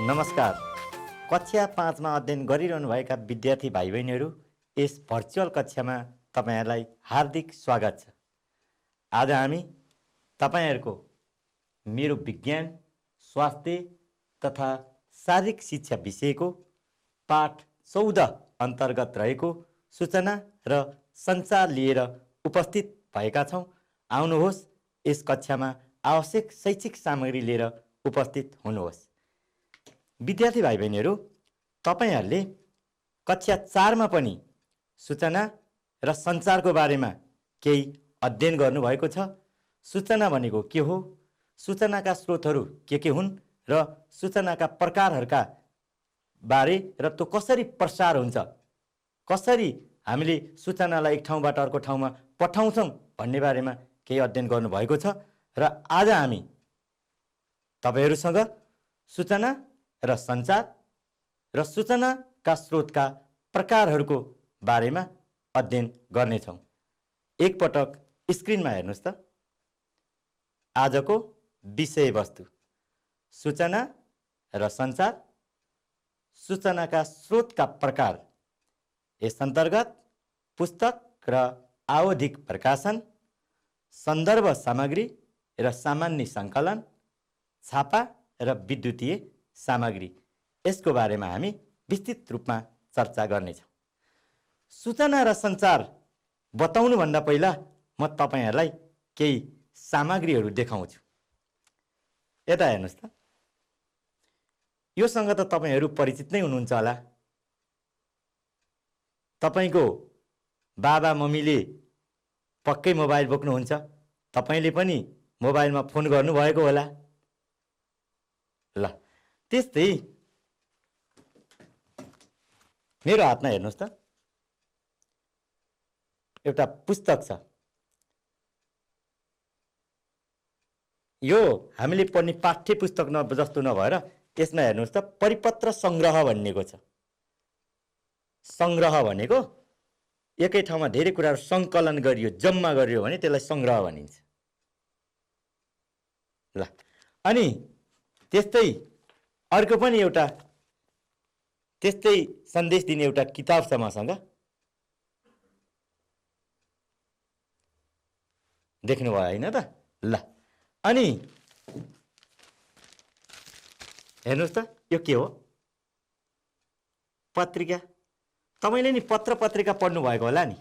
नमस्कार। कक्षा 5 मा अध्ययन गरिरहनुभएका विद्यार्थी भाइ बहिनीहरू, यस भर्चुअल कक्षामा तपाईहरुलाई हार्दिक स्वागत छ। आज हामी तपाईहरुको मेरो विज्ञान, स्वास्थ्य तथा शारीरिक शिक्षा विषयको पाठ 14 अन्तर्गत रहेको सूचना र सञ्चार लिएर उपस्थित भएका छौं। आउनुहोस् यस कक्षामा आवश्यक शैक्षिक सामग्री लिएर उपस्थित हुनुहोस्। विद्यार्थी भाइ बहिनीहरू, तपाईहरुले कक्षा 4 मा पनि सूचना र सञ्चारको बारेमा केही अध्ययन गर्नुभएको छ। सूचना भनेको के हो, सूचनाका स्रोतहरू के हुन् र सूचनाका प्रकारहरूका बारे र त्यो कसरी प्रसार हुन्छ, कसरी हामीले सूचनालाई एक ठाउँबाट अर्को ठाउँमा पठाउँछौं भन्ने बारेमा केही अध्ययन गर्नुभएको छ। र आज हामी तपाईहरुसँग सूचना र सञ्चार र सूचनाका स्रोतका प्रकारहरूको बारेमा अध्ययन गर्नेछौं। एकपटक स्क्रिनमा हेर्नुस् त। आजको विषयवस्तु सूचना र सञ्चार, सूचनाका स्रोतका प्रकार। यस अन्तर्गत पुस्तक र आवधिक प्रकाशन, सन्दर्भ सामग्री र सामान्य सङ्कलन, छापा र विद्युतीय सामग्री, यसको बारेमा हामी विस्तृत रूपमा चर्चा गर्नेछौं। सूचना र सञ्चार बताउनु भन्दा पहिला म तपाईहरुलाई केही सामग्रीहरू देखाउँछु। यता हेर्नुस् त। योसँग त तपाईहरु परिचित नै हुनुहुन्छ होला। तपाईको बाबा मम्मीले पक्कै मोबाइल बोक्नुहुन्छ, तपाईले पनि मोबाइलमा फोन गर्नुभएको होला। ल, त्यस्तै मेरो हातमा हेर्नुस् त, एउटा पुस्तक छ। यो हामीले पढ्ने पाठ्य पुस्तक जस्तो नभएर यसमा हेर्नुस् त परिपत्र संग्रह भनिएको छ। संग्रह भनेको एकै ठाउँमा धेरै कुराहरू संकलन गरियो, जम्मा गरियो भने त्यसलाई संग्रह भनिन्छ। ल, अनि त्यस्तै अर्को पनि एउटा त्यस्तै सन्देश दिने एउटा किताब छ मसँग। देख्नुभयो हैन त? ल, अनि हेर्नुस् त, यो के हो? पत्रिका। तपाईले नि पत्र पत्रिका पढ्नु भएको होला नि।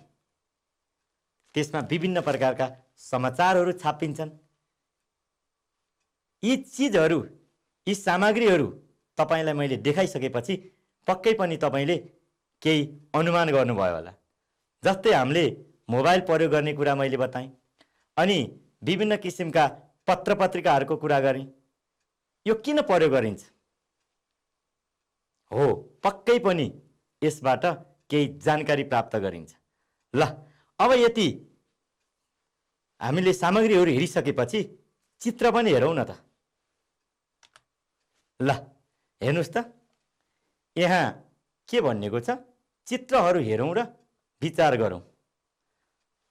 त्यसमा विभिन्न प्रकारका समाचारहरू छापिन्छन्। यी चीजहरू, यी सामग्रीहरू तपाईलाई मैले देखाइसकेपछि पक्कै पनि तपाईले केही अनुमान गर्नुभयो होला। जस्तै हामीले मोबाइल प्रयोग गर्ने कुरा मैले बताएँ, अनि विभिन्न किसिमका पत्र पत्रिकाहरूको कुरा गरेँ। यो किन प्रयोग गरिन्छ? हो, पक्कै पनि यसबाट केही जानकारी प्राप्त गरिन्छ। ल, अब यति हामीले सामग्रीहरू हेरिसकेपछि चित्र पनि हेरौँ न त। ल, हेर्नुस् त, यहाँ के भनिएको छ? चित्रहरू हेरौँ र विचार गरौँ।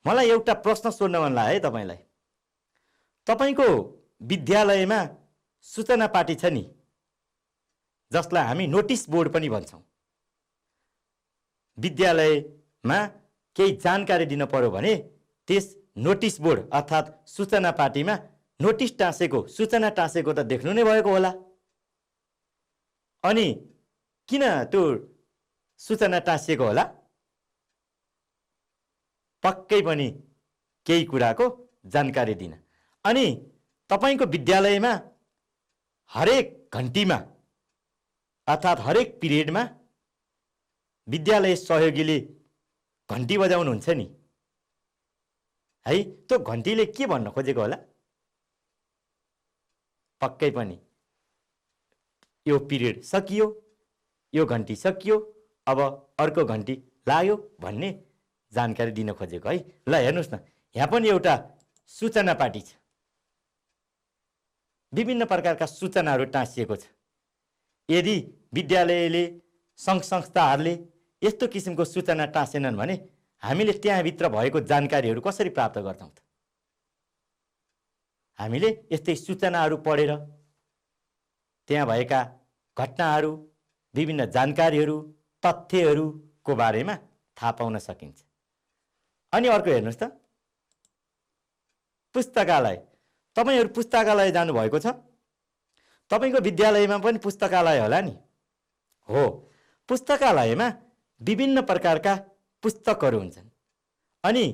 मलाई एउटा प्रश्न सोध्न मन लाग्यो है तपाईलाई। तपाईको विद्यालयमा सूचना पाटी छ नि, जसलाई हामी नोटिस बोर्ड पनि भन्छौँ। विद्यालयमा केही जानकारी दिन पर्यो भने त्यस नोटिस बोर्ड अर्थात् सूचना पाटीमा नोटिस टाँसेको, सूचना टाँसेको त देख्नु नै भएको होला। अनि किन त्यो सूचना टाँसिएको होला? पक्कै पनि केही कुराको जानकारी दिन। अनि तपाईको विद्यालयमा हरेक घण्टीमा अर्थात् हरेक पिरियडमा विद्यालय सहयोगीले घण्टी बजाउनुहुन्छ नि है। त्यो घण्टीले के भन्न खोजेको होला? पक्कै पनि यो पिरियड सकियो, यो घण्टी सकियो, अब अर्को घण्टी लाग्यो भन्ने जानकारी दिन खोजेको है। ल, हेर्नुस् न, यहाँ पनि एउटा सूचना पाटी छ। विभिन्न प्रकारका सूचनाहरू टाँसिएको छ। यदि विद्यालयले, सङ्घ संस्थाहरूले यस्तो किसिमको सूचना टाँसेनन् भने हामीले त्यहाँभित्र भएको जानकारीहरू कसरी प्राप्त गर्छौं त? हामीले यस्तै सूचनाहरू पढेर, त्यहाँ भएका घटनाहरू, विभिन्न जानकारीहरू, तथ्यहरूको बारेमा थाहा पाउन सकिन्छ। अनि अर्को हेर्नुहोस् त, पुस्तकालय। तपाईहरु पुस्तकालय जानुभएको छ? तपाईको विद्यालयमा पनि पुस्तकालय होला नि? हो, पुस्तकालयमा विभिन्न प्रकारका पुस्तकहरू हुन्छन्। अनि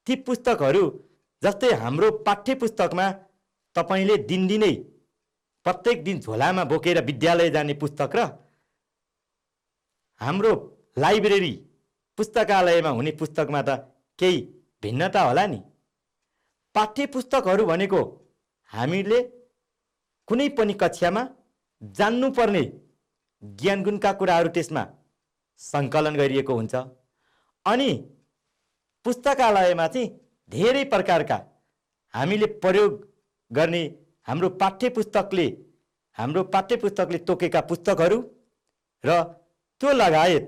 ती पुस्तकहरू जस्तै हाम्रो पाठ्य पुस्तकमा तपाईले दिनदिनै प्रत्येक दिन झोलामा बोकेर विद्यालय जाने पुस्तक र हाम्रो लाइब्रेरी पुस्तकालयमा हुने पुस्तकमा त केही भिन्नता होला नि। पाठ्य पुस्तकहरू भनेको हामीले कुनै पनि कक्षामा जान्नुपर्ने ज्ञानगुणका कुराहरू त्यसमा सङ्कलन गरिएको हुन्छ। अनि पुस्तकालयमा चाहिँ धेरै प्रकारका हामीले प्रयोग गर्ने हाम्रो पाठ्यपुस्तकले तोकेका पुस्तकहरू र त्यो लगायत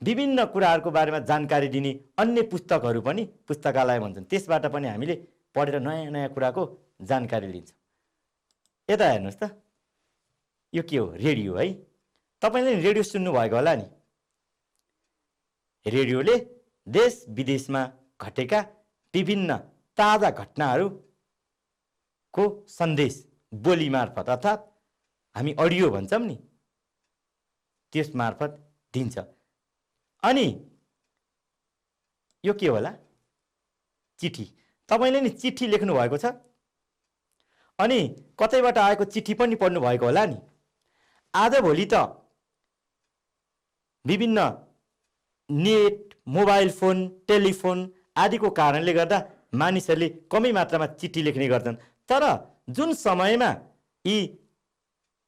विभिन्न कुराहरूको बारेमा जानकारी दिने अन्य पुस्तकहरू पनि पुस्तकालय भन्छन्। त्यसबाट पनि हामीले पढेर नयाँ नयाँ कुराको जानकारी लिन्छौँ। यता हेर्नुहोस् त, यो के हो? रेडियो है। तपाईले रेडियो सुन्नुभएको होला नि। रेडियोले देश विदेशमा घटेका विभिन्न ताजा घटनाहरूको सन्देश बोली मार्फत अर्थात् हामी अडियो भन्छौँ नि, त्यस मार्फत दिन्छ। अनि यो के होला? चिठी। तपाईले नि चिठी लेख्नु भएको छ अनि कतैबाट आएको चिठी पनि पढ्नु भएको होला नि। आजभोलि त विभिन्न नेट, मोबाइल फोन, टेलिफोन आदिको कारणले गर्दा मानिसहरूले कमै मात्रामा चिठी लेख्ने गर्छन्। तर जुन समयमा यी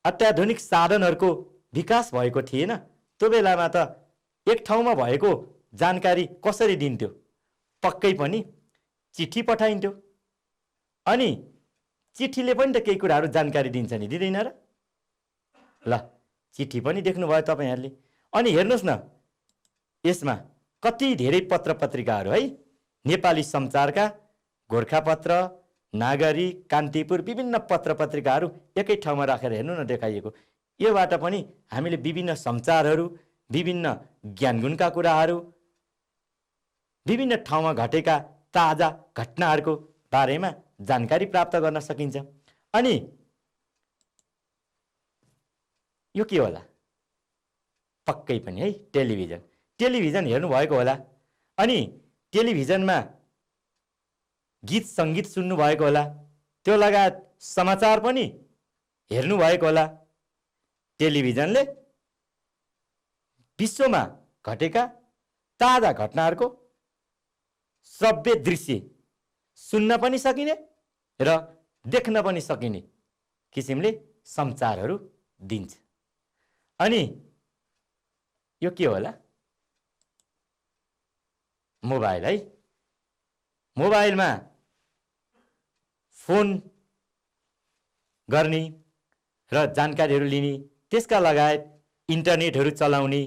अत्याधुनिक साधनहरूको विकास भएको थिएन, त्यो बेलामा त एक ठाउँमा भएको जानकारी कसरी दिन्थ्यो? पक्कै पनि चिठी पठाइन्थ्यो। अनि चिठीले पनि त केही कुराहरू जानकारी दिन्छ नि, दिँदैन र? ल, चिठी पनि देख्नुभयो तपाईहरुले। अनि हेर्नुहोस् न, यसमा कति धेरै पत्र पत्रिकाहरू है। नेपाली समाचारका, गोरखापत्र, नागरिक, कान्तिपुर विभिन्न पत्र पत्रिकाहरू एकै ठाउँमा राखेर हेर्नु न देखाइएको। योबाट पनि हामीले विभिन्न समाचारहरू, विभिन्न ज्ञानगुणका कुराहरू, विभिन्न ठाउँमा घटेका ताजा घटनाहरूको बारेमा जानकारी प्राप्त गर्न सकिन्छ। अनि यो के होला? पक्कै पनि है, टेलिभिजन। टेलिभिजन हेर्नु भएको होला। अनि टेलिभिजनमा गीत सङ्गीत सुन्नु भएको होला। त्यो लगायत समाचार पनि हेर्नु भएको होला। टेलिभिजनले विश्वमा घटेका ताजा घटनाहरूको श्रव्य दृश्य सुन्न पनि सकिने र देख्न पनि सकिने किसिमले समाचारहरू दिन्छ। अनि यो के होला? मोबाइल है। मोबाइलमा फोन गर्ने र जानकारीहरू लिने, त्यसका लगायत इन्टरनेटहरू चलाउने,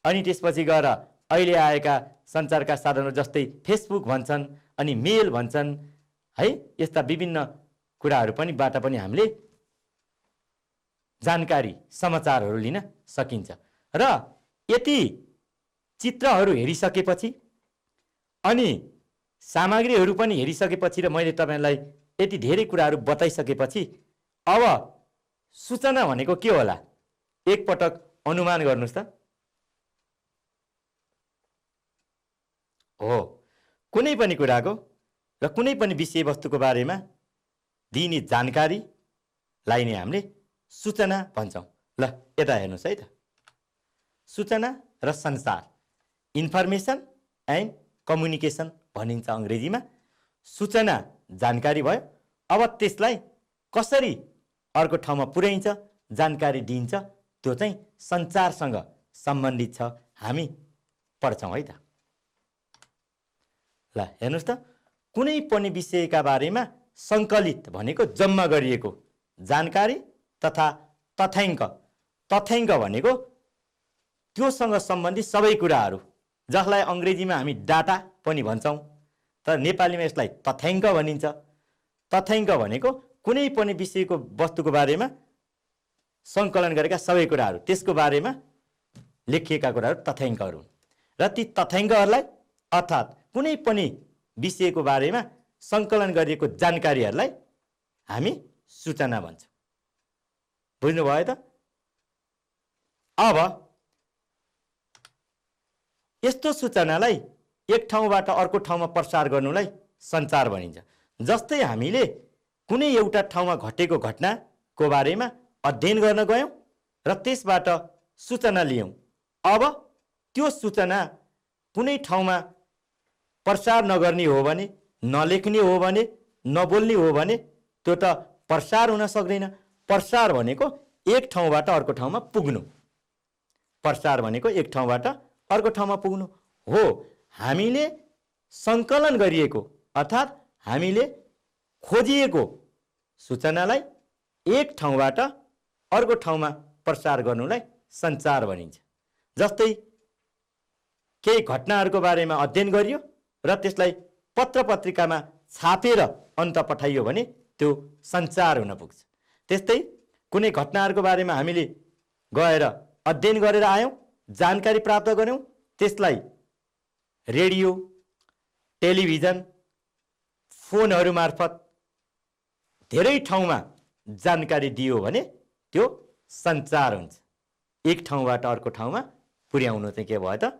अनि त्यसपछि गएर अहिले आएका सञ्चारका साधनहरू जस्तै फेसबुक भन्छन्, अनि मेल भन्छन् है। यस्ता विभिन्न कुराहरू पनि बाट पनि हामीले जानकारी, समाचारहरू लिन सकिन्छ। र यति चित्रहरू हेरिसकेपछि अनि सामग्रीहरू पनि हेरिसकेपछि र मैले तपाईलाई यति धेरै कुराहरू बताइसकेपछि अब सूचना भनेको के होला? एकपटक अनुमान गर्नुस् त। हो, कुनै पनि कुराको र कुनै पनि विषयवस्तुको बारेमा दिने जानकारीलाई नै हामीले सूचना भन्छौँ। ल, यता हेर्नुहोस् है त। सूचना र संचार, इन्फर्मेसन एन्ड कम्युनिकेसन भनिन्छ अङ्ग्रेजीमा। सूचना जानकारी भयो। अब त्यसलाई कसरी अर्को ठाउँमा पुर्याइन्छ, जानकारी दिइन्छ, त्यो चाहिँ सञ्चारसँग सम्बन्धित छ। हामी पढ्छौँ है त। ल, हेर्नुहोस् त, कुनै पनि विषयका बारेमा सङ्कलित भनेको जम्मा गरिएको जानकारी तथा तथ्याङ्क। तथ्याङ्क भनेको त्योसँग सम्बन्धित सबै कुराहरू, जसलाई अङ्ग्रेजीमा हामी डाटा पनि भन्छौँ, तर नेपालीमा यसलाई तथ्याङ्क भनिन्छ। तथ्याङ्क भनेको कुनै पनि विषयको वस्तुको बारेमा सङ्कलन गरेका सबै कुराहरू, त्यसको बारेमा लेखिएका कुराहरू तथ्याङ्कहरू हुन्। र ती तथ्याङ्कहरूलाई अर्थात् कुनै पनि विषयको बारेमा सङ्कलन गरिएको जानकारीहरूलाई हामी सूचना भन्छौँ। बुझ्नुभयो त? अब यस्तो सूचनालाई एक ठाउँबाट अर्को ठाउँमा प्रसार गर्नुलाई सञ्चार भनिन्छ। जस्तै हामीले कुनै एउटा ठाउँमा घटेको घटनाको बारेमा अध्ययन गर्न गयौँ र त्यसबाट सूचना लियौँ। अब त्यो सूचना कुनै ठाउँमा प्रसार नगर्ने हो भने, नलेख्ने हो भने, नबोल्ने हो भने त्यो त प्रसार हुन सक्दैन। प्रसार भनेको एक ठाउँबाट अर्को ठाउँमा पुग्नु। प्रसार भनेको एक ठाउँबाट अर्को ठाउँमा पुग्नु हो। हामीले सङ्कलन गरिएको अर्थात् हामीले खोजिएको सूचनालाई एक ठाउँबाट अर्को ठाउँमा प्रसार गर्नुलाई सञ्चार भनिन्छ। जस्तै केही घटनाहरूको बारेमा अध्ययन गरियो र त्यसलाई पत्र पत्रिकामा छापेर अन्त पठाइयो भने त्यो सञ्चार हुन पुग्छ। त्यस्तै कुनै घटनाहरूको बारेमा हामीले गएर अध्ययन गरेर आयौँ, जानकारी प्राप्त गऱ्यौँ, त्यसलाई रेडियो, टेलिभिजन, फोनहरू मार्फत धेरै ठाउँमा जानकारी दियो भने त्यो सञ्चार हुन्छ। एक ठाउँबाट अर्को ठाउँमा पुर्याउनु चाहिँ के भयो त?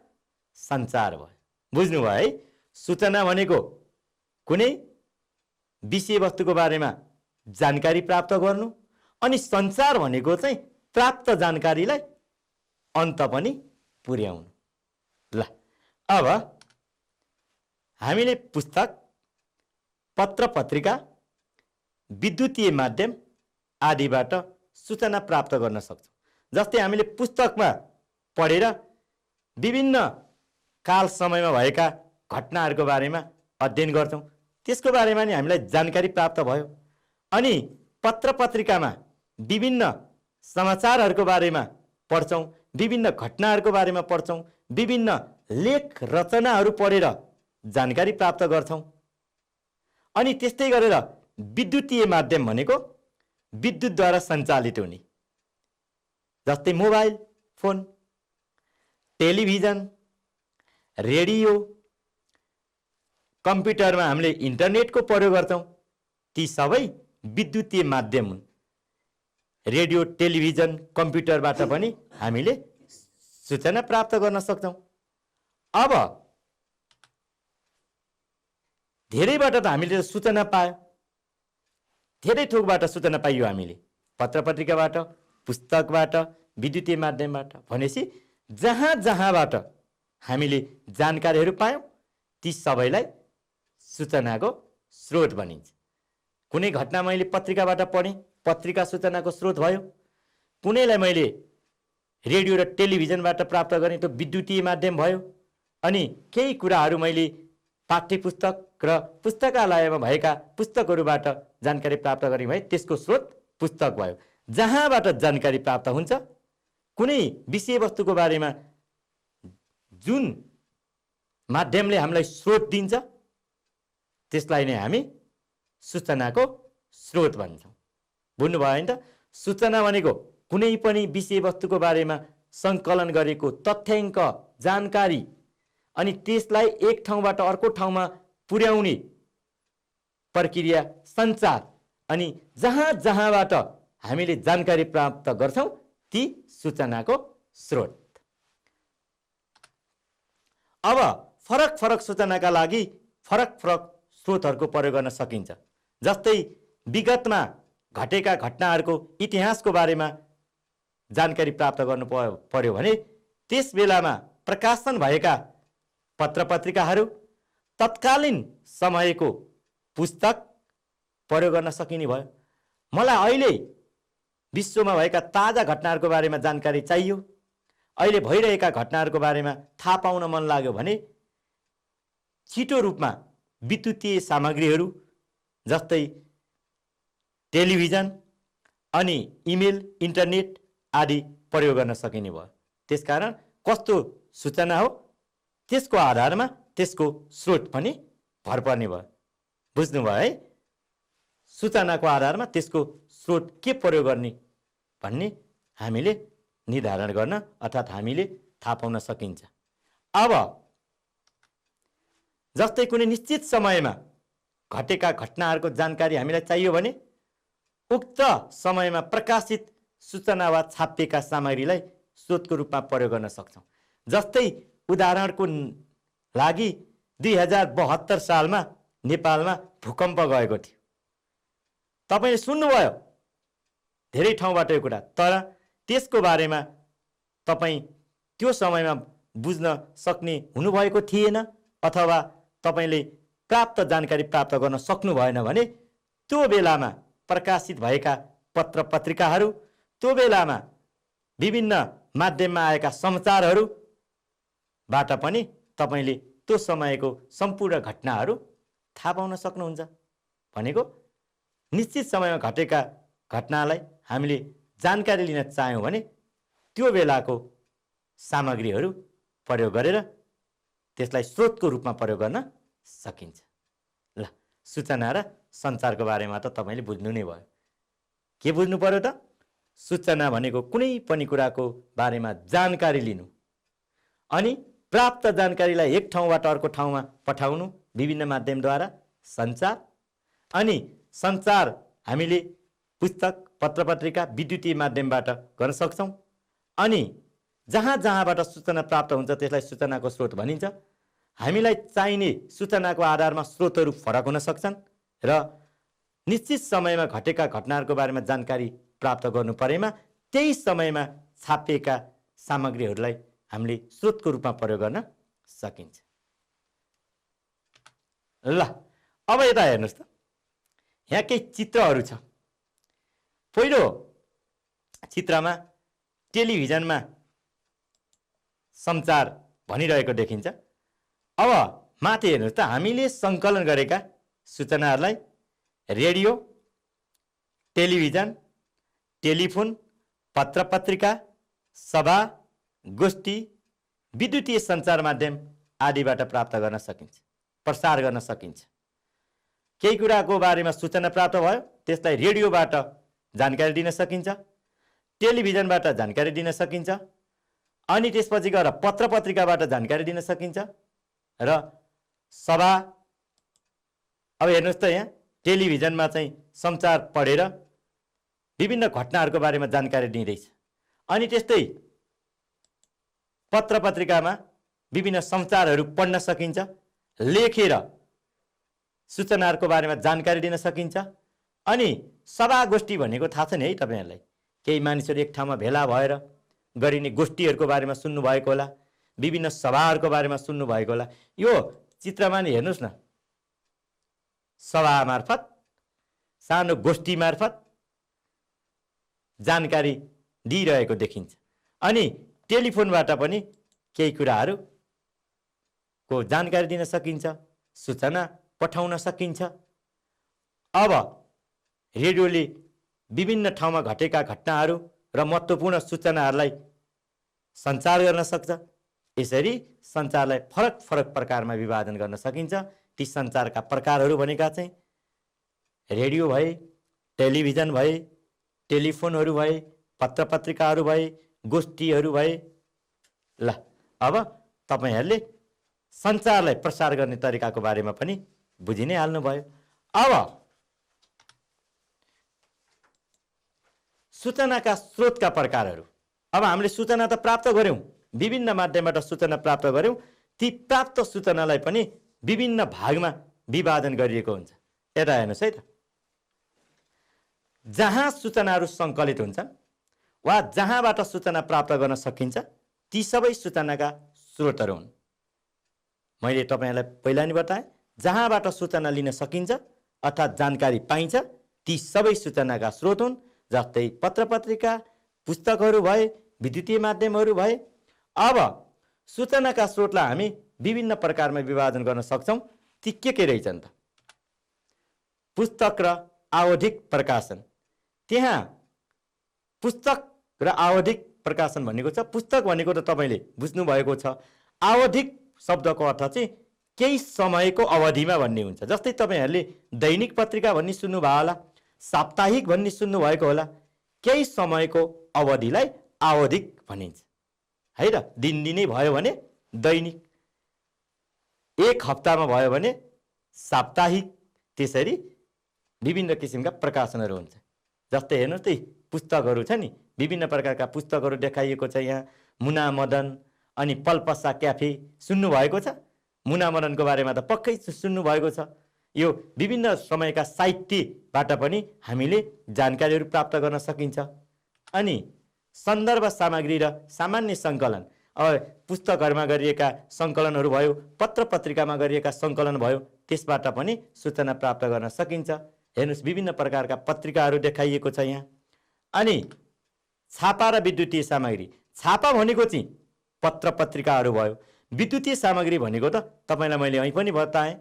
सञ्चार भयो। बुझ्नुभयो है? सूचना भनेको कुनै विषयवस्तुको बारेमा जानकारी प्राप्त गर्नु, अनि सञ्चार भनेको चाहिँ प्राप्त जानकारीलाई अन्त पनि पुर्याउनु। ल अब हामीले पुस्तक, पत्र पत्रिका, विद्युतीय माध्यम आदिबाट सूचना प्राप्त गर्न सक्छौँ। जस्तै हामीले पुस्तकमा पढेर विभिन्न काल समयमा भएका घटनाहरूको बारेमा अध्ययन गर्छौँ, त्यसको बारेमा नि हामीलाई जानकारी प्राप्त भयो। अनि पत्र पत्रिकामा विभिन्न समाचारहरूको बारेमा पढ्छौँ, विभिन्न घटनाहरूको बारेमा पढ्छौँ, विभिन्न लेख रचनाहरू पढेर जानकारी प्राप्त गर्छौँ। अनि त्यस्तै गरेर विद्युतीय माध्यम भनेको विद्युतद्वारा सञ्चालित हुने, जस्तै मोबाइल फोन, टेलिभिजन, रेडियो, कम्प्युटरमा हामीले इन्टरनेटको प्रयोग गर्छौँ, ती सबै विद्युतीय माध्यम हुन्। रेडियो, टेलिभिजन, कम्प्युटरबाट पनि हामीले सूचना प्राप्त गर्न सक्छौँ। अब धेरैबाट त हामीले सूचना पायौँ, धेरै थोकबाट सूचना पाइयो हामीले, पत्र पत्रिकाबाट, पुस्तकबाट, विद्युतीय माध्यमबाट। भनेपछि जहाँ जहाँबाट हामीले जानकारीहरू पायौँ ती सबैलाई सूचनाको स्रोत भनिन्छ। कुनै घटना मैले पत्रिकाबाट पढेँ, पत्रिका सूचनाको स्रोत भयो। कुनैलाई मैले रेडियो र टेलिभिजनबाट प्राप्त गरेँ, त्यो विद्युतीय माध्यम भयो। अनि केही कुराहरू मैले पाठ्यपुस्तक र पुस्तकालयमा भएका पुस्तकहरूबाट जानकारी प्राप्त गरेँ भए त्यसको स्रोत पुस्तक भयो। जहाँबाट जानकारी प्राप्त हुन्छ, कुनै विषयवस्तुको बारेमा जुन माध्यमले हामीलाई स्रोत दिन्छ त्यसलाई नै हामी सूचनाको स्रोत भन्छौँ। बुझ्नुभयो नि त? सूचना भनेको कुनै पनि विषयवस्तुको बारेमा सङ्कलन गरेको तथ्याङ्क, जानकारी, अनि त्यसलाई एक ठाउँबाट अर्को ठाउँमा पुर्याउने प्रक्रिया सञ्चार। अनि जहाँ जहाँबाट हामीले जानकारी प्राप्त गर्छौँ ती सूचनाको स्रोत। अब फरक फरक सूचनाका लागि फरक फरक स्रोतहरूको प्रयोग गर्न सकिन्छ। जस्तै विगतमा घटेका घटनाहरूको इतिहासको बारेमा जानकारी प्राप्त गर्नु पर्यो भने त्यस बेलामा प्रकाशन भएका पत्र पत्रिकाहरू, तत्कालीन समयको पुस्तक प्रयोग गर्न सकिने भयो। मलाई अहिले विश्वमा भएका ताजा घटनाहरूको बारेमा जानकारी चाहियो, अहिले भइरहेका घटनाहरूको बारेमा थाहा पाउन मन लाग्यो भने छिटो रूपमा विद्युतीय सामग्रीहरू जस्तै टेलिभिजन अनि इमेल, इन्टरनेट आदि प्रयोग गर्न सकिने भयो। त्यसकारण कस्तो सूचना हो त्यसको आधारमा त्यसको स्रोत पनि भर पर्ने भयो। बुझ्नुभयो है? सूचनाको आधारमा त्यसको स्रोत के प्रयोग गर्ने भन्ने हामीले निर्धारण गर्न अर्थात् हामीले थाहा पाउन सकिन्छ। अब जस्तै कुनै निश्चित समयमा घटेका घटनाहरूको जानकारी हामीलाई चाहियो भने उक्त समयमा प्रकाशित सूचना वा छापिएका सामग्रीलाई स्रोतको रूपमा प्रयोग गर्न सक्छौँ। जस्तै उदाहरणको लागि 2072 सालमा नेपालमा भूकम्प गएको थियो। तपाईले सुन्नुभयो धेरै ठाउँबाट यो कुरा, तर त्यसको बारेमा तपाईँ त्यो समयमा बुझ्न सक्ने हुनुभएको थिएन अथवा तपाईँले प्राप्त जानकारी प्राप्त गर्न सक्नु भएन भने त्यो बेलामा प्रकाशित भएका पत्र पत्रिकाहरू, त्यो बेलामा विभिन्न माध्यममा आएका समाचारहरूबाट पनि तपाईँले त्यो समयको सम्पूर्ण घटनाहरू थाहा पाउन सक्नुहुन्छ। भनेको निश्चित समयमा घटेका घटनालाई हामीले जानकारी लिन चाह्यौँ भने त्यो बेलाको सामग्रीहरू प्रयोग गरेर त्यसलाई स्रोतको रूपमा प्रयोग गर्न सकिन्छ। ल, सूचना र सञ्चारको बारेमा त तपाईँले बुझ्नु नै भयो। के बुझ्नु पर्यो त? सूचना भनेको कुनै पनि कुराको बारेमा जानकारी लिनु अनि प्राप्त जानकारीलाई एक ठाउँबाट अर्को ठाउँमा पठाउनु विभिन्न माध्यमद्वारा सञ्चार। अनि सञ्चार हामीले पुस्तक, पत्रपत्रिका, विद्युतीय माध्यमबाट गर्न सक्छौँ। अनि जहाँबाट सूचना प्राप्त हुन्छ त्यसलाई सूचनाको स्रोत भनिन्छ। हामीलाई चाहिने सूचनाको आधारमा स्रोतहरू फरक हुन सक्छन् र निश्चित समयमा घटेका घटनाहरूको बारेमा जानकारी प्राप्त गर्नु परेमा त्यही समयमा छापिएका सामग्रीहरूलाई हामीले स्रोतको रूपमा प्रयोग गर्न सकिन्छ। ल, अब यता हेर्नुहोस् त, यहाँ केही चित्रहरू छ। पहिलो चित्रमा टेलिभिजनमा सञ्चार भनिरहेको देखिन्छ। अब माथि हेर्नुहोस् त, हामीले सङ्कलन गरेका सूचनाहरूलाई रेडियो, टेलिभिजन, टेलिफोन, पत्रपत्रिका, सभा, गोष्ठी, विद्युतीय सञ्चार माध्यम आदिबाट प्राप्त गर्न सकिन्छ, प्रसार गर्न सकिन्छ। केही कुराको बारेमा सूचना प्राप्त भयो, त्यसलाई रेडियोबाट जानकारी दिन सकिन्छ, टेलिभिजनबाट जानकारी दिन सकिन्छ, अनि त्यसपछि गएर पत्रपत्रिकाबाट जानकारी दिन सकिन्छ र सभा। अब हेर्नुहोस् त, यहाँ टेलिभिजनमा चाहिँ समाचार पढेर विभिन्न घटनाहरूको बारेमा जानकारी दिँदैछ, अनि त्यस्तै पत्रपत्रिकामा विभिन्न समाचारहरू पढ्न सकिन्छ, लेखेर सूचनाहरूको बारेमा जानकारी दिन सकिन्छ। अनि सभा गोष्ठी भनेको थाहा छ नि है तपाईँहरूलाई, केही मानिसहरू एक ठाउँमा भेला भएर गरिने गोष्ठीहरूको बारेमा सुन्नुभएको होला, विभिन्न सभाहरूको बारेमा सुन्नुभएको होला। यो चित्रमा नि हेर्नुहोस् न, सभा मार्फत, सानो गोष्ठी मार्फत जानकारी दिइरहेको देखिन्छ। अनि टेलिफोनबाट पनि केही कुराहरूको जानकारी दिन सकिन्छ, सूचना पठाउन सकिन्छ। अब रेडियोले विभिन्न ठाउँमा घटेका घटनाहरू र महत्त्वपूर्ण सूचनाहरूलाई सञ्चार गर्न सक्छ। यसरी सञ्चारलाई फरक फरक प्रकारमा विभाजन गर्न सकिन्छ। ती सञ्चारका प्रकारहरू भनेका चाहिँ रेडियो भए, टेलिभिजन भए, टेलिफोनहरू भए, पत्रपत्रिकाहरू भए, गोष्ठीहरू भए। ल, अब तपाईँहरूले सञ्चारलाई प्रसार गर्ने तरिकाको बारेमा पनि बुझि नै हाल्नुभयो। अब सूचनाका स्रोतका प्रकारहरू। अब हामीले सूचना त प्राप्त गर्यौँ, विभिन्न माध्यमबाट सूचना प्राप्त गर्यौँ, ती प्राप्त सूचनालाई पनि विभिन्न भागमा विभाजन गरिएको हुन्छ। यता हेर्नुहोस् है त, जहाँ सूचनाहरू सङ्कलित हुन्छन् वा जहाँबाट सूचना प्राप्त गर्न सकिन्छ ती सबै सूचनाका स्रोतहरू हुन्। मैले तपाईँहरूलाई पहिला नै बताएँ, जहाँबाट सूचना लिन सकिन्छ अर्थात् जानकारी पाइन्छ ती सबै सूचनाका स्रोत हुन्। जस्तै पत्रपत्रिका, पुस्तकहरू भए, विद्युतीय माध्यमहरू भए। अब सूचनाका स्रोतलाई हामी विभिन्न प्रकारमा विभाजन गर्न सक्छौँ। ती के रहेछन् त? पुस्तक र आवधिक प्रकाशन। त्यहाँ पुस्तक र आवधिक प्रकाशन भनेको छ। पुस्तक भनेको त तपाईँले बुझ्नुभएको छ। आवधिक शब्दको अर्थ चाहिँ केही समयको अवधिमा भन्ने हुन्छ। जस्तै तपाईँहरूले दैनिक पत्रिका भन्ने सुन्नुभयो होला, साप्ताहिक भन्ने सुन्नुभएको होला। केही समयको अवधिलाई आवधिक भनिन्छ है र। दिनदिनै भयो भने दैनिक, एक हप्तामा भयो भने साप्ताहिक, त्यसरी विभिन्न किसिमका प्रकाशनहरू हुन्छ। जस्तै हेर्नुहोस् त पुस्तकहरू छ नि, विभिन्न प्रकारका पुस्तकहरू देखाइएको छ यहाँ। मुना मदन अनि पल्पसा क्याफे सुन्नुभएको छ? मुना मदनको बारेमा त पक्कै सुन्नुभएको छ। यो विभिन्न समयका साहित्यबाट पनि हामीले जानकारीहरू प्राप्त गर्न सकिन्छ। अनि सन्दर्भ सामग्री र सामान्य सङ्कलन, अब पुस्तकहरूमा गरिएका सङ्कलनहरू भयो, पत्र पत्रिकामा गरिएका सङ्कलन भयो, त्यसबाट पनि सूचना प्राप्त गर्न सकिन्छ। हेर्नुहोस् विभिन्न प्रकारका पत्रिकाहरू देखाइएको छ यहाँ। अनि छापा र विद्युतीय सामग्री, छापा भनेको चाहिँ पत्र पत्रिकाहरू भयो, विद्युतीय सामग्री भनेको त तपाईँलाई मैले અહીં पनि बताएँ,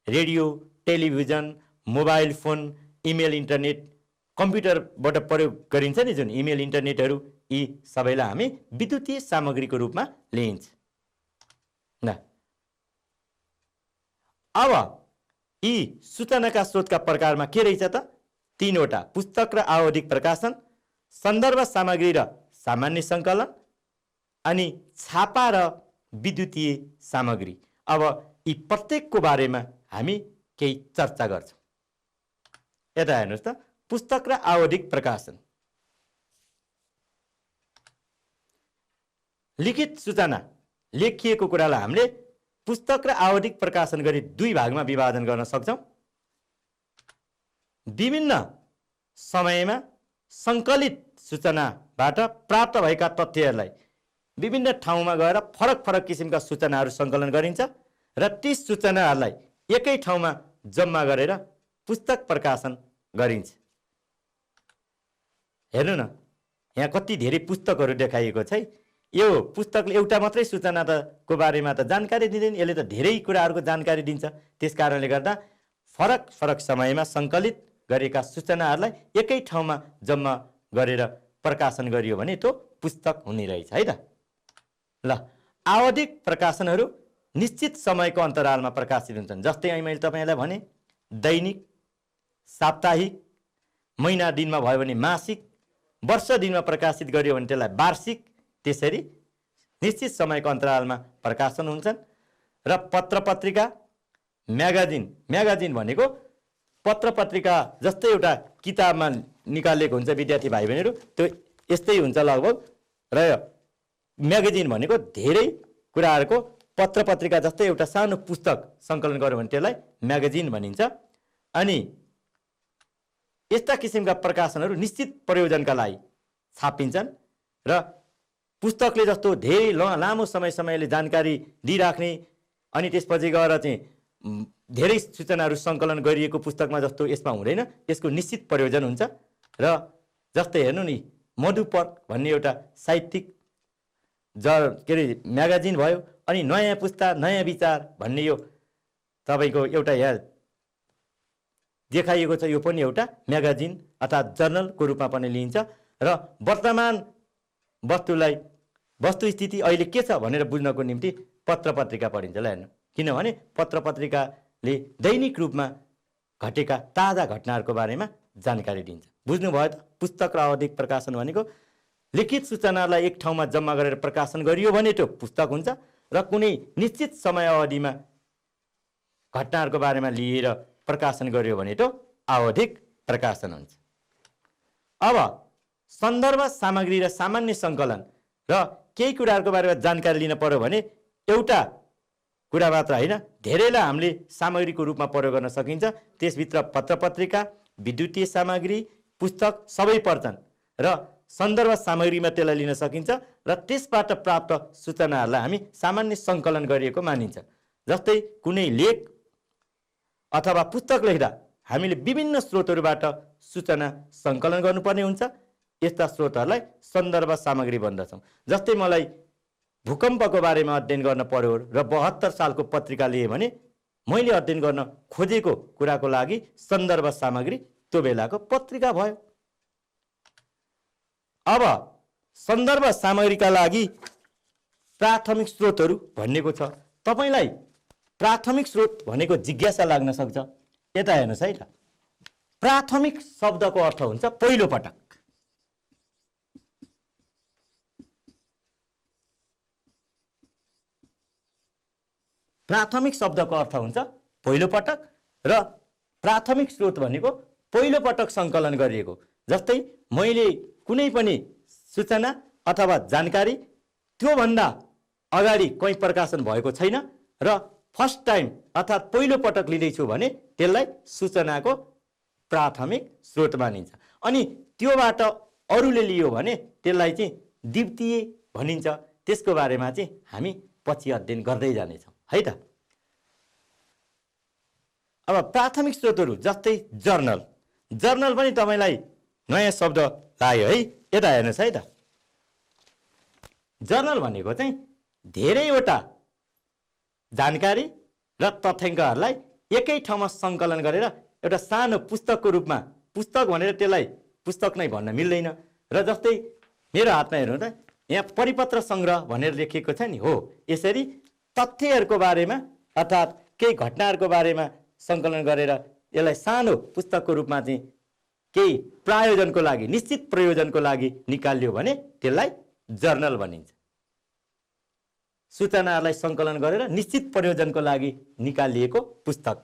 radio, television, mobile phone, email, internet, कम्प्युटरबाट प्रयोग गरिन्छ नि जुन इमेल इन्टरनेटहरू, यी सबैलाई हामी विद्युतीय सामग्रीको रूपमा लिइन्छ। न अब यी सूचनाका स्रोतका प्रकारमा के रहेछ त? 3 वटा: पुस्तक र आवधिक प्रकाशन, सन्दर्भ सामग्री र सामान्य सङ्कलन, अनि छापा र विद्युतीय सामग्री। अब यी प्रत्येकको बारेमा हामी केही चर्चा गर्छौँ। यता हेर्नुहोस् त, पुस्तक र आवधिक प्रकाशन। लिखित सूचना, लेखिएको कुरालाई हामीले पुस्तक र आवधिक प्रकाशन गरी 2 भागमा विभाजन गर्न सक्छौँ। विभिन्न समयमा सङ्कलित सूचनाबाट प्राप्त भएका तथ्यहरूलाई विभिन्न ठाउँमा गएर फरक फरक किसिमका सूचनाहरू सङ्कलन गरिन्छ र ती सूचनाहरूलाई एकै ठाउँमा जम्मा गरेर पुस्तक प्रकाशन गरिन्छ। हेर्नु न, यहाँ कति धेरै पुस्तकहरू देखाइएको छ है। यो पुस्तकले एउटा मात्रै सूचनाको बारेमा त जानकारी दिँदैन, यसले त धेरै कुराहरूको जानकारी दिन्छ। त्यस कारणले गर्दा फरक फरक समयमा सङ्कलित गरेका सूचनाहरूलाई एकै ठाउँमा जम्मा गरेर प्रकाशन गरियो भने त्यो पुस्तक हुने रहेछ है त। ल, आवधिक प्रकाशनहरू निश्चित समयको अन्तरालमा प्रकाशित हुन्छन्। जस्तै अहिले मैले तपाईँलाई भने दैनिक, साप्ताहिक, महिना दिनमा भयो भने मासिक, वर्ष दिनमा प्रकाशित गरियो भने त्यसलाई वार्षिक, त्यसरी निश्चित समयको अन्तरालमा प्रकाशन हुन्छन्। र पत्र पत्रिका, म्यागाजिन, म्यागाजिन भनेको पत्र पत्रिका जस्तै एउटा किताबमा निकालेको हुन्छ विद्यार्थी भाइ बहिनीहरू, त्यो यस्तै हुन्छ लगभग। र म्यागाजिन भनेको धेरै कुराहरूको पत्र पत्रिका जस्तै एउटा सानो पुस्तक सङ्कलन गर्यो भने त्यसलाई म्यागाजिन भनिन्छ। अनि यस्ता किसिमका प्रकाशनहरू निश्चित प्रयोजनका लागि छापिन्छन् र पुस्तकले जस्तो धेरै लामो समयले जानकारी दिइराख्ने अनि त्यसपछि गएर चाहिँ धेरै सूचनाहरू सङ्कलन गरिएको पुस्तकमा जस्तो यसमा हुँदैन। यसको निश्चित प्रयोजन हुन्छ। र जस्तै हेर्नु नि, मधुपर्क भन्ने एउटा साहित्यिक के अरे म्यागाजिन भयो। अनि नयाँ पुस्ता नयाँ विचार भन्ने यो तपाईँको एउटा यहाँ देखाइएको छ, यो पनि एउटा म्यागाजिन अर्थात् जर्नलको रूपमा पनि लिइन्छ। र वर्तमान वस्तुस्थिति अहिले के छ भनेर बुझ्नको निम्ति पत्र पत्रिका पढिन्छ। ल हेर्नु, किनभने पत्र पत्रिकाले दैनिक रूपमा घटेका ताजा घटनाहरूको बारेमा जानकारी दिन्छ। बुझ्नुभयो त? पुस्तक र आवधिक प्रकाशन भनेको लिखित सूचनालाई एक ठाउँमा जम्मा गरेर प्रकाशन गरियो भने त्यो पुस्तक हुन्छ, र कुनै निश्चित समय अवधिमा घटनाहरूको बारेमा लिएर प्रकाशन गरियो भने त्यो आवधिक प्रकाशन हुन्छ। अब सन्दर्भ सामग्री र सामान्य सङ्कलन र केही कुराहरूको बारेमा जानकारी लिन पर्यो भने एउटा कुरा मात्र होइन, धेरैलाई हामीले सामग्रीको रूपमा प्रयोग गर्न सकिन्छ। त्यसभित्र पत्र पत्रिका, विद्युतीय सामग्री, पुस्तक सबै पर्छन् र सन्दर्भ सामग्रीमा त्यसलाई लिन सकिन्छ र त्यसबाट प्राप्त सूचनाहरूलाई हामी सामान्य सङ्कलन गरिएको मानिन्छ। जस्तै कुनै लेख अथवा पुस्तक लेख्दा हामीले विभिन्न स्रोतहरूबाट सूचना सङ्कलन गर्नुपर्ने हुन्छ। यस्ता स्रोतहरूलाई सन्दर्भ सामग्री भन्दछौँ। जस्तै मलाई भूकम्पको बारेमा अध्ययन गर्न पर्यो र 72 सालको पत्रिका लिएँ भने मैले अध्ययन गर्न खोजेको कुराको लागि सन्दर्भ सामग्री त्यो बेलाको पत्रिका भयो। अब सन्दर्भ सामग्रीका लागि प्राथमिक स्रोतहरू भनेको छ। तपाईँलाई प्राथमिक स्रोत भनेको जिज्ञासा लाग्न सक्छ। यता हेर्नुहोस् है त, प्राथमिक शब्दको अर्थ हुन्छ पहिलो पटक। प्राथमिक शब्दको अर्थ हुन्छ पहिलो पटक र प्राथमिक स्रोत भनेको पहिलो पटक सङ्कलन गरिएको। जस्तै मैले कुनै पनि सूचना अथवा जानकारी त्योभन्दा अगाडि कहीँ प्रकाशन भएको छैन र फर्स्ट टाइम अर्थात् पहिलो पटक लिँदैछु भने त्यसलाई सूचनाको प्राथमिक स्रोत मानिन्छ। अनि त्योबाट अरूले लियो भने त्यसलाई चाहिँ द्वितीय भनिन्छ। त्यसको बारेमा चाहिँ हामी पछि अध्ययन गर्दै जानेछौँ है त। अब प्राथमिक स्रोतहरू जस्तै जर्नल, जर्नल पनि तपाईँलाई नयाँ शब्द लाग्यो है। यता हेर्नुहोस् है त, जर्नल भनेको चाहिँ धेरैवटा जानकारी र तथ्याङ्कहरूलाई एकै ठाउँमा सङ्कलन गरेर एउटा सानो पुस्तकको रूपमा, पुस्तक भनेर त्यसलाई पुस्तक नै भन्न मिल्दैन। र जस्तै मेरो हातमा हेर्नु त, यहाँ परिपत्र सङ्ग्रह भनेर लेखिएको छ नि, हो यसरी तथ्यहरूको बारेमा अर्थात् केही घटनाहरूको बारेमा सङ्कलन गरेर यसलाई सानो पुस्तकको रूपमा चाहिँ केही प्रायोजनको लागि, निश्चित प्रयोजनको लागि निकालियो भने त्यसलाई जर्नल भनिन्छ। सूचनाहरूलाई सङ्कलन गरेर निश्चित प्रयोजनको लागि निकालिएको पुस्तक।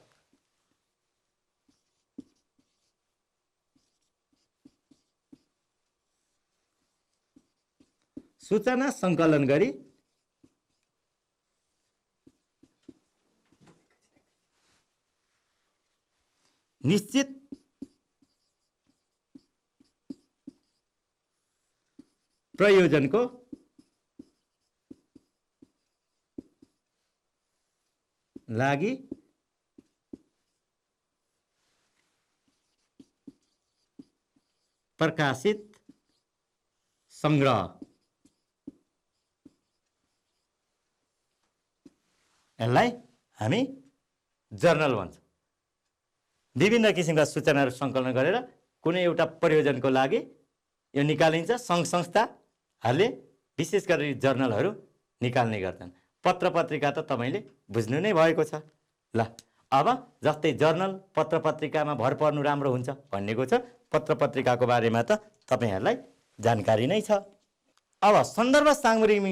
सूचना सङ्कलन गरी निश्चित प्रयोजनको लागि प्रकाशित सङ्ग्रह, यसलाई हामी जर्नल भन्छौँ। विभिन्न किसिमका सूचनाहरू सङ्कलन गरेर कुनै एउटा प्रयोजनको लागि यो निकालिन्छ। सङ्घ संस्थाहरूले विशेष गरेर जर्नलहरू निकाल्ने गर्छन्। पत्र पत्रिका त तपाईँले बुझ्नु नै भएको छ। ल अब जस्तै जर्नल पत्र पत्रिकामा भर पर्नु राम्रो हुन्छ भन्नेको छ। पत्र पत्रिकाको बारेमा त तपाईँहरूलाई जानकारी नै छ। अब सन्दर्भ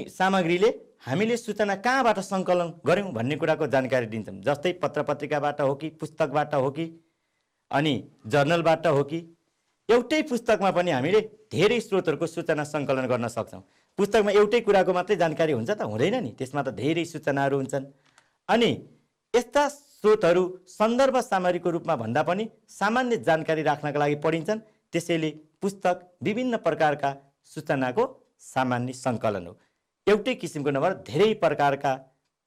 सामग्रीले हामीले सूचना कहाँबाट सङ्कलन गऱ्यौँ भन्ने कुराको जानकारी दिन्छौँ। जस्तै पत्र पत्रिकाबाट हो कि, पुस्तकबाट हो कि, अनि जर्नलबाट हो कि। एउटै पुस्तकमा पनि हामीले धेरै स्रोतहरूको सूचना सङ्कलन गर्न सक्छौँ। पुस्तकमा एउटै कुराको मात्रै जानकारी हुन्छ त हुँदैन नि, त्यसमा त धेरै सूचनाहरू हुन्छन्। अनि यस्ता स्रोतहरू सन्दर्भ सामग्रीको रूपमा भन्दा पनि सामान्य जानकारी राख्नका लागि पढिन्छन्। त्यसैले पुस्तक विभिन्न प्रकारका सूचनाको सामान्य सङ्कलन हो। एउटै किसिमको नभएर धेरै प्रकारका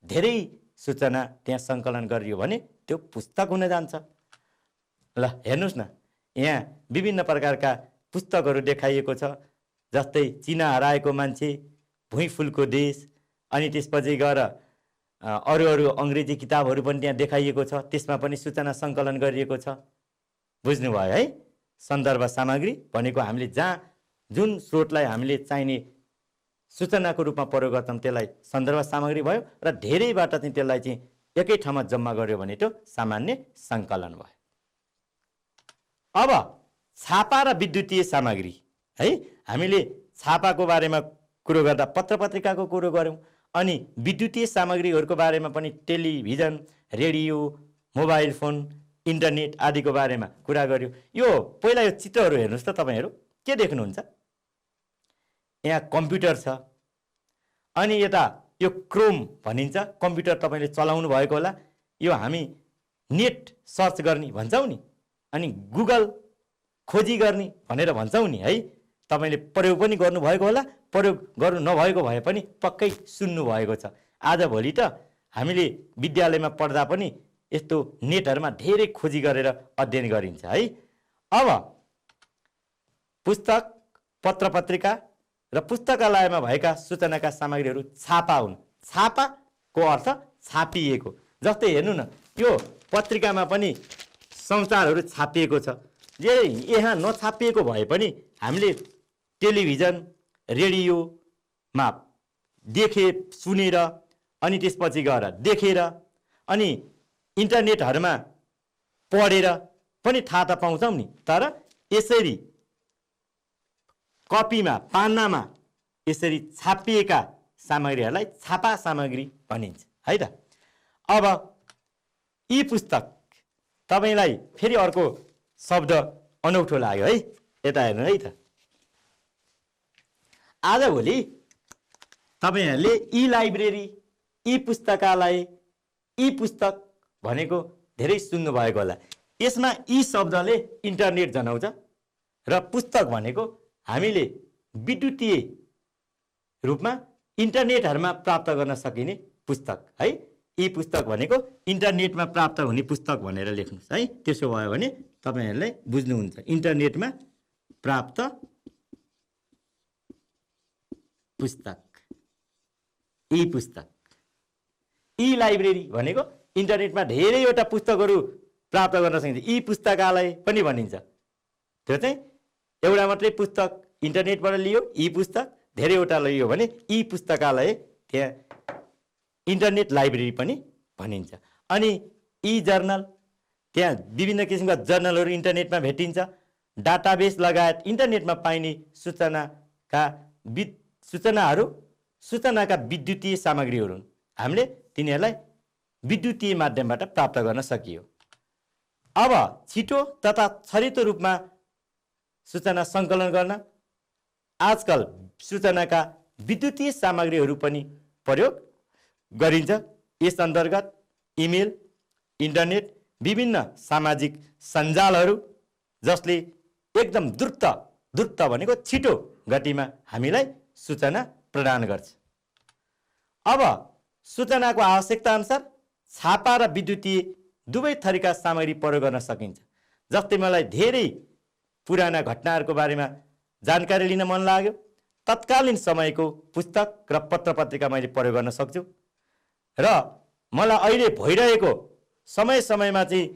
धेरै सूचना त्यहाँ सङ्कलन गरियो भने त्यो पुस्तक हुन जान्छ। ल हेर्नुहोस् न, यहाँ विभिन्न प्रकारका पुस्तकहरू देखाइएको छ। जस्तै चिना हराएको मान्छे, भुइँ फुलको देश, अनि त्यसपछि गएर अरू अरू अङ्ग्रेजी किताबहरू पनि त्यहाँ देखाइएको छ। त्यसमा पनि सूचना सङ्कलन गरिएको छ। बुझ्नुभयो है। सन्दर्भ सामग्री भनेको हामीले जहाँ जुन स्रोतलाई हामीले चाहिने सूचनाको रूपमा प्रयोग गर्छौँ त्यसलाई सन्दर्भ सामग्री भयो, र धेरैबाट चाहिँ त्यसलाई चाहिँ एकै ठाउँमा जम्मा गर्यो भने त्यो सामान्य सङ्कलन भयो। अब छापा र विद्युतीय सामग्री है, हामीले छापाको बारेमा कुरो गर्दा पत्र पत्रिकाको कुरो गऱ्यौँ। अनि विद्युतीय सामग्रीहरूको बारेमा पनि television, radio, mobile phone, internet आदिको बारेमा कुरा गर्यो। यो पहिला यो चित्रहरू हेर्नुहोस् त, तपाईँहरू के देख्नुहुन्छ? यहाँ कम्प्युटर छ, अनि यता यो क्रोम भनिन्छ। कम्प्युटर तपाईँले चलाउनु भएको होला। यो हामी नेट सर्च गर्ने भन्छौँ नि, अनि गुगल खोजी गर्ने भनेर भन्छौँ नि है। तपाईँले प्रयोग पनि गर्नुभएको होला, प्रयोग गर्नु नभएको भए पनि पक्कै सुन्नुभएको छ। आजभोलि त हामीले विद्यालयमा पढ्दा पनि यस्तो नेटहरूमा धेरै खोजी गरेर अध्ययन गरिन्छ है। अब पुस्तक, पत्र पत्रिका र पुस्तकालयमा भएका सूचनाका सामग्रीहरू छापा हुन्। छापाको अर्थ छापिएको। जस्तै हेर्नु न, यो पत्रिकामा पनि समाचारहरू छापिएको छ। यहाँ नछापिएको भए पनि हामीले टेलिभिजन, रेडियोमा देखे, सुनेर, अनि त्यसपछि गएर देखेर, अनि इन्टरनेटहरूमा पढेर पनि थाहा त पाउँछौँ नि। तर यसरी कपीमा, पान्नामा यसरी छापिएका सामग्रीहरूलाई छापा सामग्री भनिन्छ है त। अब ई पुस्तक तपाईलाई फेरि अर्को शब्द अनौठो लाग्यो है। यता हेर्नु है त। आजभोलि तपाईहरुले ई लाइब्रेरी, ई पुस्तकालय, ई पुस्तक भनेको धेरै सुन्नु भएको होला। यसमा ई शब्दले इन्टरनेट जनाउँछ र पुस्तक भनेको हामीले विद्युतीय रूपमा इन्टरनेटहरुमा प्राप्त गर्न सकिने पुस्तक है। ई पुस्तक भनेको इन्टरनेटमा प्राप्त हुने पुस्तक भनेर लेख्नुस् है। त्यसो भयो भने तपाईहरुले बुझ्नुहुन्छ। इन्टरनेटमा प्राप्त पुस्तक, ई पुस्तक। ई लाइब्रेरी भनेको इन्टरनेटमा धेरैवटा पुस्तकहरू प्राप्त गर्न सकिन्छ। ई पुस्तकालय पनि भनिन्छ। त्यो चाहिँ एउटा मात्रै पुस्तक इन्टरनेटबाट लियो, ई पुस्तक धेरैवटा लियो भने ई पुस्तकालय, त्यहाँ इन्टरनेट लाइब्रेरी पनि भनिन्छ। अनि ई जर्नल, त्यहाँ विभिन्न किसिमका जर्नलहरू इन्टरनेटमा भेटिन्छ। डाटाबेस लगायत इन्टरनेटमा पाइने सूचनाका विद्युतीय सामग्रीहरू हुन्। हामीले तिनीहरूलाई विद्युतीय माध्यमबाट प्राप्त गर्न सकियो। अब छिटो तथा छरितो रूपमा सूचना सङ्कलन गर्न आजकल सूचनाका विद्युतीय सामग्रीहरू पनि प्रयोग गरिन्छ। यस अन्तर्गत इमेल, इन्टरनेट, विभिन्न सामाजिक सञ्जालहरू जसले एकदम द्रुत भनेको छिटो गतिमा हामीलाई सूचना प्रदान गर्छ। अब सूचनाको आवश्यकता अनुसार छापा र विद्युतीय दुवै थरीका सामग्री प्रयोग गर्न सकिन्छ। जस्तै मलाई धेरै पुराना घटनाहरूको बारेमा जानकारी लिन मन लाग्यो, तत्कालीन समयको पुस्तक र पत्रपत्रिका मैले प्रयोग गर्न सक्छु। र मलाई अहिले भइरहेको समयमा चाहिँ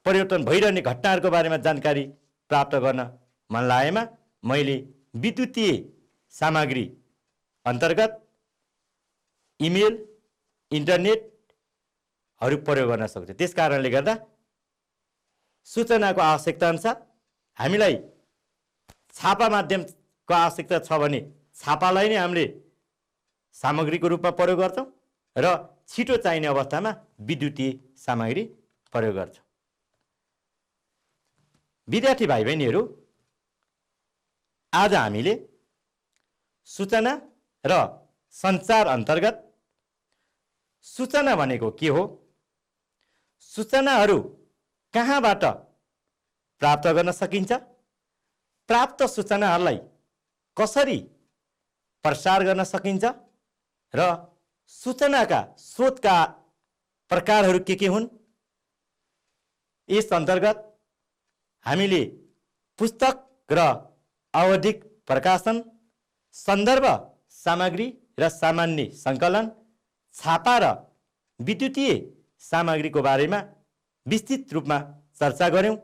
परिवर्तन भइरहने घटनाहरूको बारेमा जानकारी प्राप्त गर्न मन लागेमा मैले विद्युतीय सामग्री अन्तर्गत इमेल, इन्टरनेटहरू प्रयोग गर्न सक्छु। त्यस कारणले गर्दा सूचनाको आवश्यकता अनुसार हामीलाई छापा माध्यमको आवश्यकता छ भने छापालाई नै हामीले सामग्रीको रूपमा प्रयोग गर्छौँ र छिटो चाहिने अवस्थामा विद्युतीय सामग्री प्रयोग गर्छौँ। विद्यार्थी भाइ बहिनीहरू, आज हामीले सूचना र सञ्चार अन्तर्गत सूचना भनेको के हो, सूचनाहरू कहाँबाट प्राप्त गर्न सकिन्छ, प्राप्त सूचनाहरूलाई कसरी प्रसार गर्न सकिन्छ र सूचनाका स्रोतका प्रकारहरू के हुन्, यस अन्तर्गत हामीले पुस्तक र आवधिक प्रकाशन, सन्दर्भ सामग्री र सामान्य सङ्कलन, छापा र विद्युतीय सामग्रीको बारेमा विस्तृत रूपमा चर्चा गऱ्यौँ।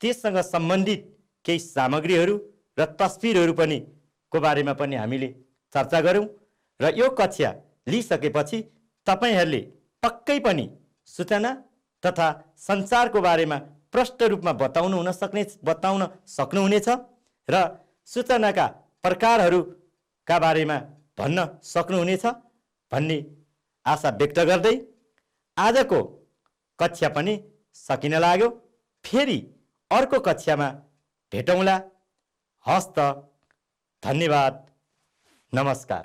त्यससँग सम्बन्धित केही सामग्रीहरू र तस्बिरहरू पनि को बारेमा पनि हामीले चर्चा गऱ्यौँ। र यो कक्षा लिइसकेपछि तपाईहरूले पक्कै पनि सूचना तथा सञ्चारको बारेमा प्रष्ट रूपमा बताउन सक्नुहुनेछ र सूचनाका प्रकारहरूका बारेमा भन्न सक्नुहुनेछ भन्ने आशा व्यक्त गर्दै आजको कक्षा पनि सकिन लाग्यो। फेरि अर्को कक्षामा भेटौँला। हस्त, धन्यवाद, नमस्कार।